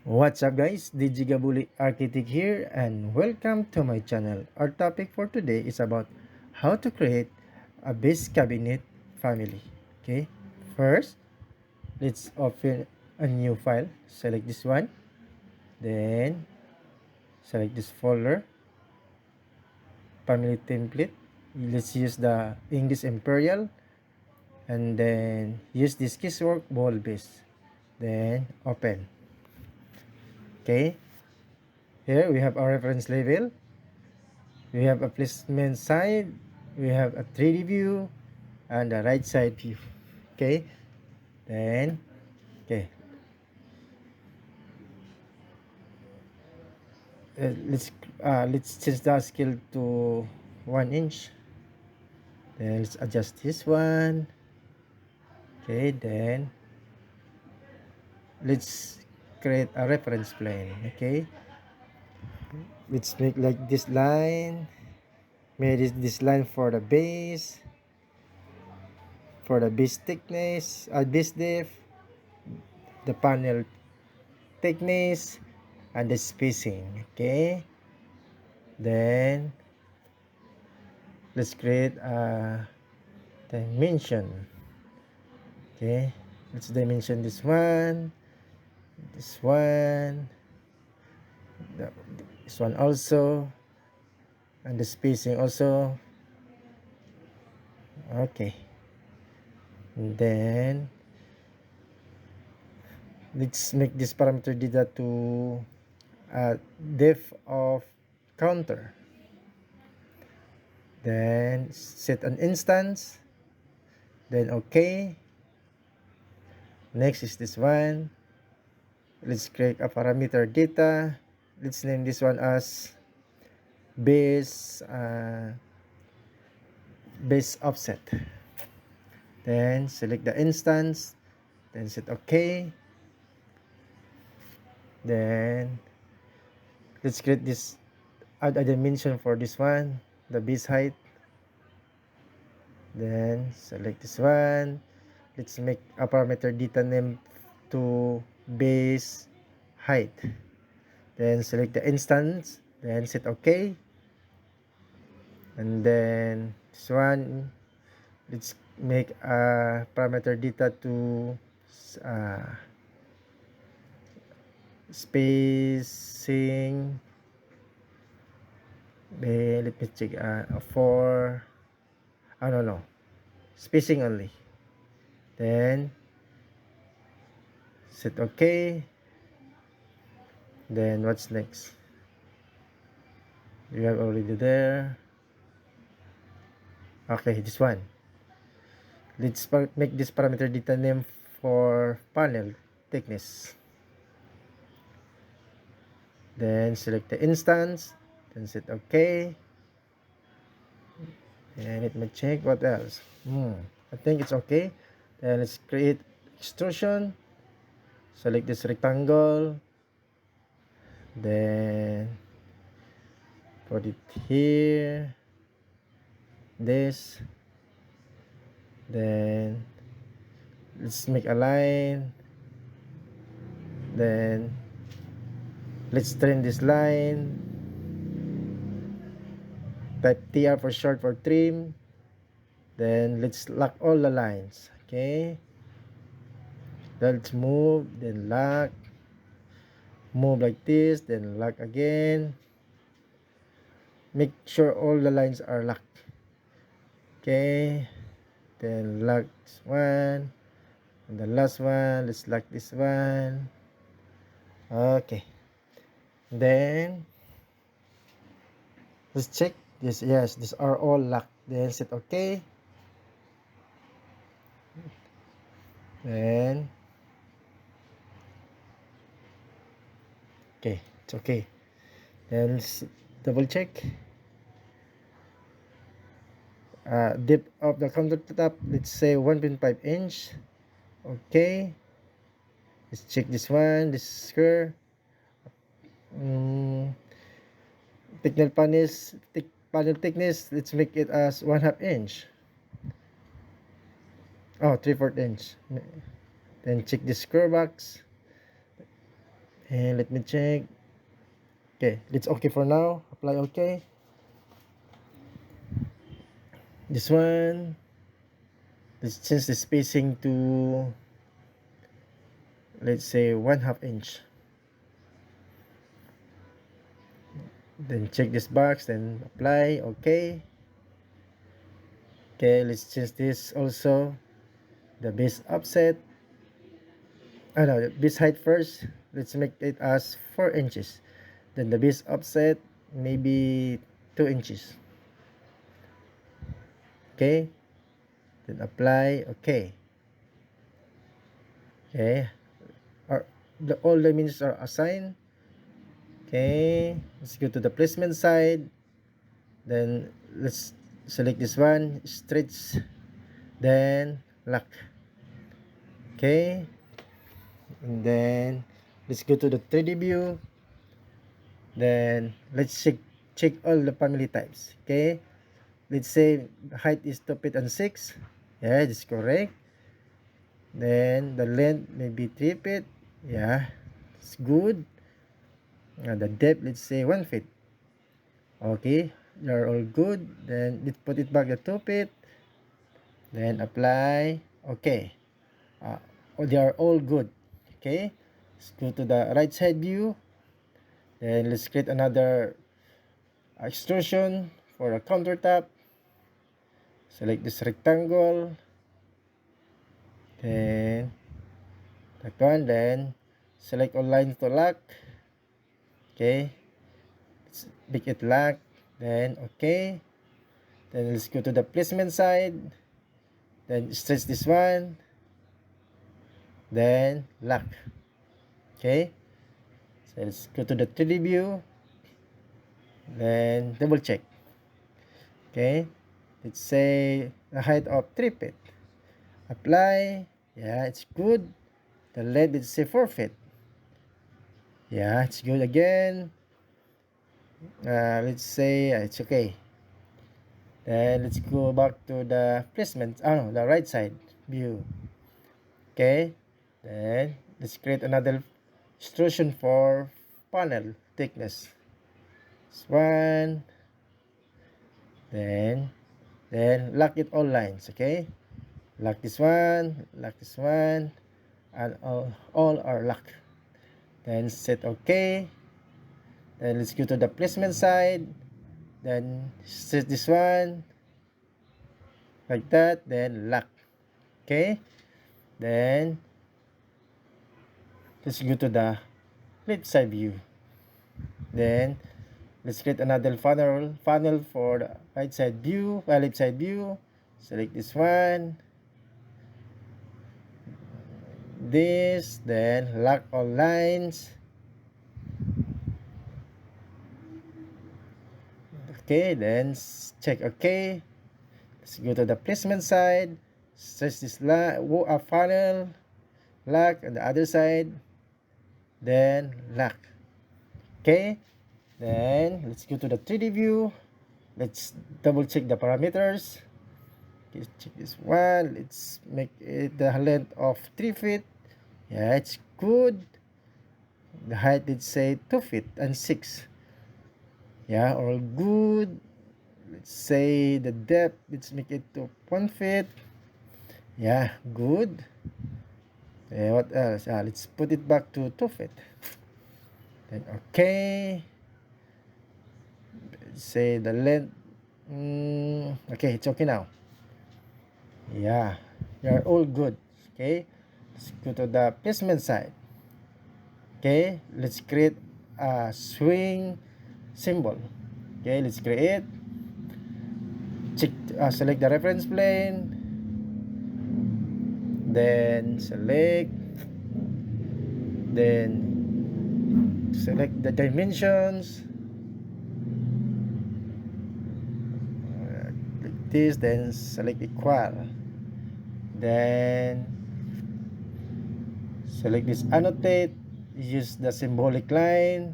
What's up guys, Digigabuli Architect here and welcome to my channel. Our topic for today is about how to create a base cabinet family. Okay, first let's open a new file. Select this one, then select this folder, family template. Let's use the English Imperial and then use this Kisswork wall base. Then open. Okay, here we have our reference label. We have a placement side, we have a 3D view, and a right side view. Okay, then okay, let's change the scale to 1 inch. Then let's adjust this one. Okay, then let's create a reference plane. Okay, let's make like this line. Made this line for the base, for the base thickness, base depth, the panel thickness, and the spacing. Okay, then let's create a dimension. Okay, let's dimension this one, this one, this one also, and the spacing also. Okay, and then let's make this parameter data to depth of counter. Then set an instance, then okay. Next is this one. Let's create a parameter data. Let's name this one as base base offset. Then select the instance, then set okay. Then let's create this, add a dimension for this one, the base height. Then select this one. Let's make a parameter data name to base height. Then select the instance, then set okay. And then this one, let's make a parameter data to spacing. Let me check for I don't know, spacing only. Then set okay. Then what's next? You have already there. Okay, this one. Let's make this parameter data name for panel thickness. Then select the instance, then set okay. And let me check what else. I think it's okay. Then let's create extrusion. Select this rectangle. Then put it here. This. Then let's make a line. Then let's trim this line. Type TR for short for trim. Then let's lock all the lines. Okay, let's move, then lock, move like this, then lock again. Make sure all the lines are locked. Okay, then lock this one, and the last one, let's lock this one. Okay, then let's check this. Yes, these are all locked. Then set okay. Then okay, it's okay. Then let's double check. Depth of the countertop, let's say 1.5 inch. Okay, let's check this one, this square. Panel thickness, let's make it as 1/2 inch. Oh, 3/4 inch. Then check the square box. And let me check. Okay, it's okay for now. Apply okay. This one, let's change the spacing to, let's say, 1/2 inch. Then check this box, then apply okay. Okay, let's change this also. The base offset, no, the base height first. Let's make it as 4 inches. Then the base offset, maybe 2 inches. Okay, then apply okay. Okay, all the dimensions are assigned. Okay, let's go to the placement side. Then let's select this one, stretch, then lock. Okay, and then let's go to the 3D view. Then let's check all the family types. Okay, let's say the height is 2 feet and 6. Yeah, that's correct. Then the length maybe 3 feet. Yeah, it's good. The depth, let's say 1 feet. Okay, they're all good. Then let's put it back to 2 feet. Then apply okay. They are all good. Okay, let's go to the right side view. Then let's create another extrusion for a countertop. Select this rectangle, then that one, then select all lines to lock. Okay, let's make it lock, then okay. Then let's go to the placement side, then stretch this one, then lock. Okay, so let's go to the 3D view, then double check. Okay, let's say the height of 3 feet. Apply. Yeah, it's good. The length, let's say 4 feet. Yeah, it's good again. Let's say it's okay. Then let's go back to the placement. No, the right side view. Okay. Then let's create another extrusion for panel thickness. This one. Then lock it all lines. Okay. Lock this one. Lock this one. And all are locked. Then set okay. Then let's go to the placement side. Then set this one like that, then lock. Okay, then let's go to the left side view. Then let's create another funnel for the right side view, left side view. Select this one, this, then lock all lines. Okay, then check okay. Let's go to the placement side. Stretch this funnel, lock on the other side, then lock. Okay, then let's go to the 3D view. Let's double check the parameters. Let's check this one. Let's make it the length of 3 feet. Yeah, it's good. The height, let's say 2 feet and 6. Yeah, all good. Let's say the depth, let's make it to 1 feet. Yeah, good. What else? Let's put it back to 2 feet. Then okay. Let's say the length. Okay, it's okay now. Yeah, you're all good. Okay, let's go to the placement side. Okay, let's create a swing symbol. Okay, let's create. Select the reference plane, then select the dimensions like this, then select equal, then select this annotate, use the symbolic line,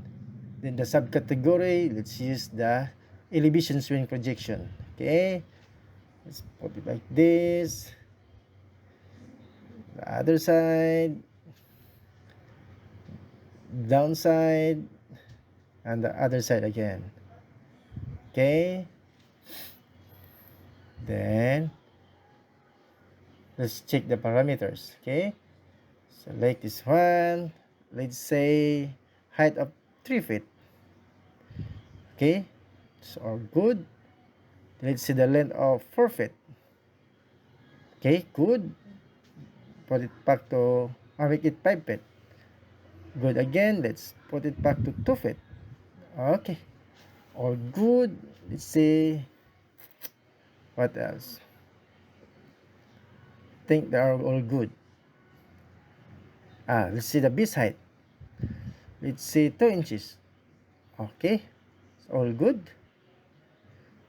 then the subcategory, let's use the elevation swing projection. Okay, let's put it like this. The other side, downside, and the other side again. Okay, then let's check the parameters. Okay, select this one. Let's say height of 3 feet. Okay, it's all good. Let's see the length of 4 feet. Okay, good. Put it back to, make it 5 feet. Good again. Let's put it back to 2 feet. Okay, all good. Let's see what else. Think they are all good. Let's see the base height. Let's see 2 inches. Okay, it's all good.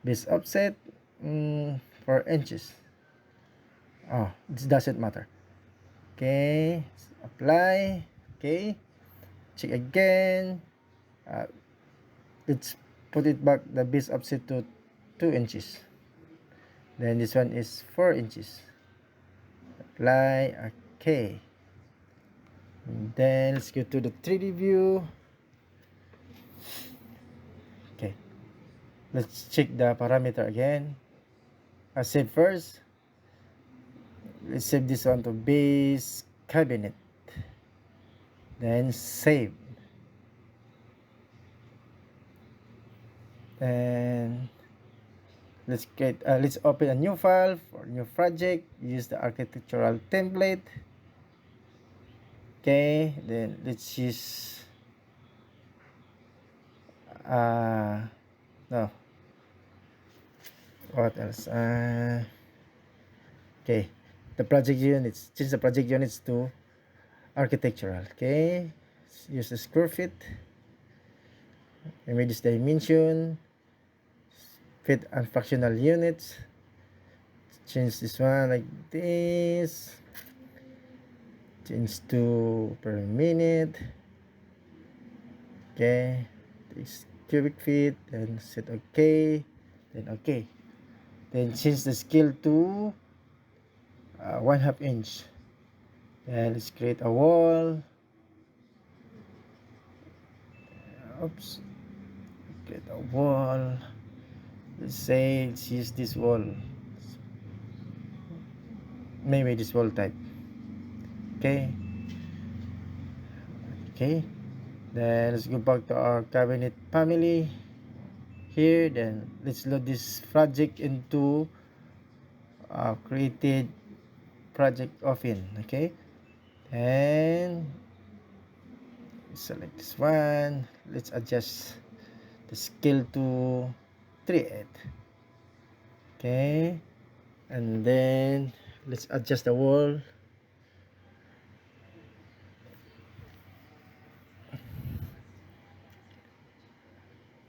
Base offset, 4 inches. This doesn't matter. Okay, apply. Okay, check again. Let's put it back the base offset to 2 inches. Then this one is 4 inches. Apply. Okay, and then let's go to the 3D view. Okay, let's check the parameter again. Save first. Let's save this one to base cabinet, then save, and let's open a new file for new project. Use the architectural template. Okay, then let's use no, what else? Okay, the project units, change the project units to architectural. Okay, use the square feet, reduce dimension, fit and fractional units. Change this one like this, change to per minute. Okay, this cubic feet, then set okay, then okay, then change the scale to 1/2 inch. Then let's create a wall. Oops, create a wall. Let's use this wall, maybe this wall type. Okay, then let's go back to our cabinet family here. Then let's load this project into created project often. Okay, and select this one. Let's adjust the scale to 3/8. Okay, and then let's adjust the wall.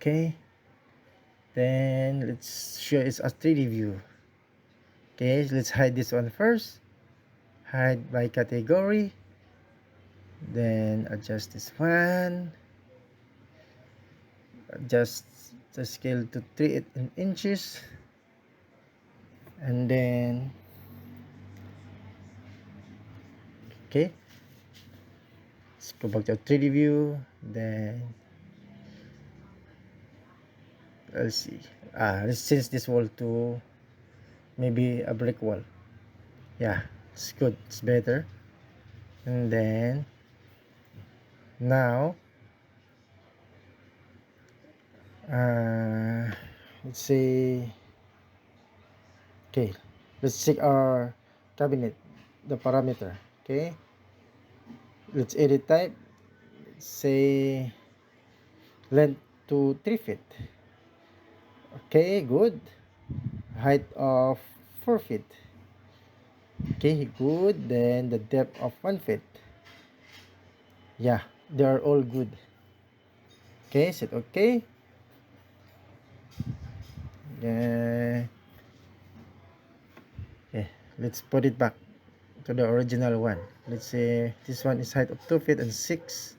Okay, then let's show it as 3D view. Okay, let's hide this one first. Hide by category, then adjust this one, adjust the scale to 3/8 inches, and then okay, let's go back to 3D view. Then let's see, let's change this wall to maybe a brick wall. Yeah, it's good, it's better. And then now let's say, okay, let's check our cabinet, the parameter. Okay, let's edit type. Let's say length to 3 feet. Okay, good. Height of 4 feet. Okay, good. Then the depth of 1 feet. Yeah, they are all good. Okay, set okay. Okay, let's put it back to the original one. Let's say this one is height of 2 feet and 6.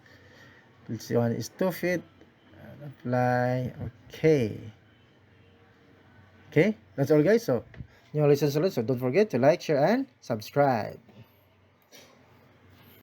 This one is 2 feet. And apply. Okay. Okay, that's all, guys. So, new lessons, so don't forget to like, share, and subscribe.